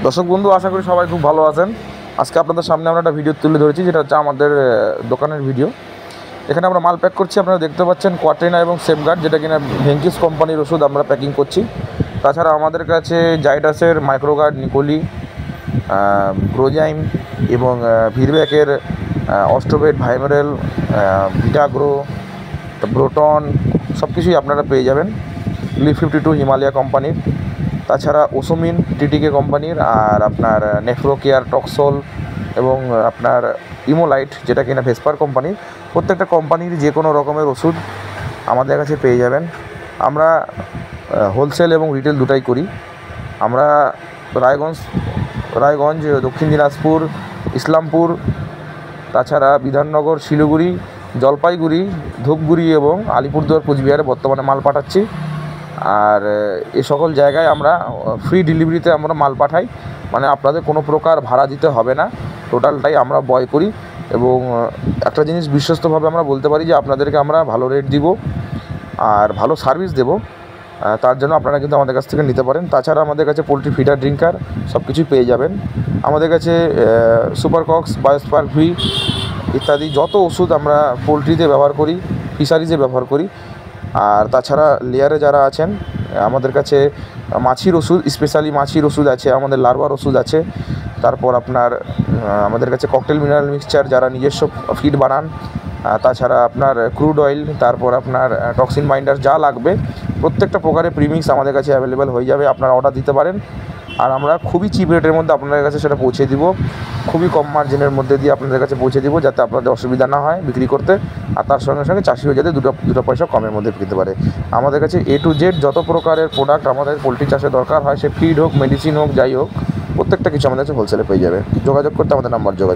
দর্শক বন্ধু, আশা করি সবাই খুব ভালো আছেন। আজকে আপনাদের সামনে আমরা একটা ভিডিও তুলে ধরেছি, যেটা হচ্ছে আমাদের দোকানের ভিডিও। এখানে আমরা মাল প্যাক করছি, আপনারা দেখতে পাচ্ছেন কোয়াট্রিনা এবং সেফগার্ড, যেটা কিনা ভেঙ্কিস কোম্পানির ওষুধ আমরা প্যাকিং করছি। তাছাড়া আমাদের কাছে জাইডাসের মাইক্রোগার্ড, নিকোলি, গ্রোজাইম এবং ভিরব্যাকের অস্ট্রোভেট, ভাইমেরেল, ভিটাগ্রো, ব্রোটন সব কিছুই আপনারা পেয়ে যাবেন লিভ 52 হিমালয়া কোম্পানির। তাছাড়া ওসোমিন টিটিকে কোম্পানির, আর আপনার নেফ্রোকেয়ার, টক্সল এবং আপনার ইমোলাইট যেটা কিনা ভেসপার কোম্পানির। প্রত্যেকটা কোম্পানির যে কোনো রকমের ওষুধ আমাদের কাছে পেয়ে যাবেন। আমরা হোলসেল এবং রিটেল দুটাই করি। আমরা রায়গঞ্জ, দক্ষিণ দিনাজপুর, ইসলামপুর, তাছাড়া বিধাননগর, শিলিগুড়ি, জলপাইগুড়ি, ধূপগুড়ি এবং আলিপুরদুয়ার, কোচবিহারে বর্তমানে মাল পাঠাচ্ছি। আর এ সকল জায়গায় আমরা ফ্রি ডেলিভারিতে আমরা মাল পাঠাই, মানে আপনাদের কোনো প্রকার ভাড়া দিতে হবে না, টোটালটাই আমরা বয় করি। এবং একটা জিনিস বিশ্বস্তভাবে আমরা বলতে পারি যে আপনাদেরকে আমরা ভালো রেট দিব আর ভালো সার্ভিস দেব। তার জন্য আপনারা কিন্তু আমাদের কাছ থেকে নিতে পারেন। তাছাড়া আমাদের কাছে পোলট্রি ফিডার, ড্রিঙ্কার সব কিছুই পেয়ে যাবেন। আমাদের কাছে সুপারকক্স, বায়োস্পার্ক ভি ইত্যাদি যত ওষুধ আমরা পোলট্রিতে ব্যবহার করি, ফিশারিজে ব্যবহার করি। আর তাছাড়া লেয়ারে যারা আছেন, আমাদের কাছে মাছির ওষুধ, স্পেশালি মাছির ওষুধ আছে, আমাদের লার্ভার ওষুধ আছে। তারপর আপনার আমাদের কাছে ককটেল মিনারেল মিক্সচার যারা নিজস্ব ফিড বানান, তাছাড়া আপনার ক্রুড অয়েল, তারপর আপনার টক্সিন বাইন্ডার যা লাগবে প্রত্যেকটা প্রকারের প্রিমিক্স আমাদের কাছে অ্যাভেলেবেল হয়ে যাবে। আপনারা অর্ডার দিতে পারেন আর আমরা খুবই চিপ রেটের মধ্যে আপনাদের কাছে সেটা পৌঁছে দিব, খুবই কম মার্জিনের মধ্যে দিয়ে আপনাদের কাছে পৌঁছে দিব, যাতে আপনাদের অসুবিধা না হয় বিক্রি করতে। আর তার সঙ্গে সঙ্গে চাষিও যাতে দুটো পয়সা কমের মধ্যে বিক্রি করতে পারে। আমাদের কাছে A to Z যত প্রকারের প্রোডাক্ট আমাদের পোলট্রি চাষে দরকার হয়, সে ফিড হোক, মেডিসিন হোক, যাই হোক, প্রত্যেকটা কিছু আমাদের কাছে হোলসেলে পেয়ে যাবে। যোগাযোগ করতে আমাদের নাম্বার যোগাযোগ